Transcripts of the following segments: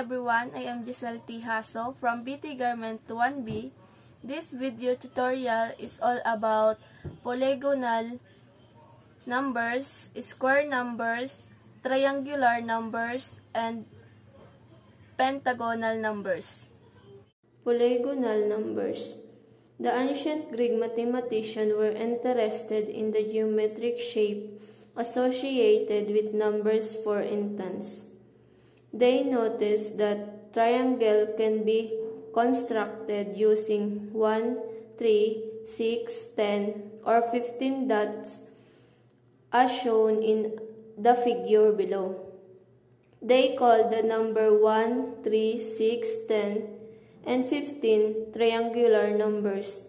everyone, I am Giselle T. Hasso from BT Garment 1B. This video tutorial is all about polygonal numbers, square numbers, triangular numbers, and pentagonal numbers. Polygonal numbers. The ancient Greek mathematicians were interested in the geometric shape associated with numbers. For instance, they noticed that triangle can be constructed using 1, 3, 6, 10, or 15 dots as shown in the figure below. They called the number 1, 3, 6, 10, and 15 triangular numbers.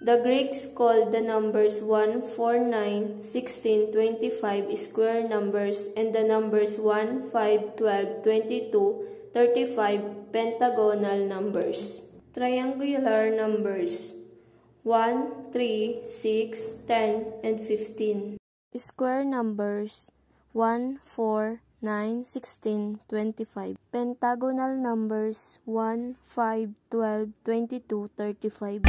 The Greeks called the numbers 1, 4, 9, 16, 25 square numbers, and the numbers 1, 5, 12, 22, 35 pentagonal numbers. Triangular numbers 1, 3, 6, 10, and 15. Square numbers 1, 4, 9, 16, 25. Pentagonal numbers 1, 5, 12, 22, 35.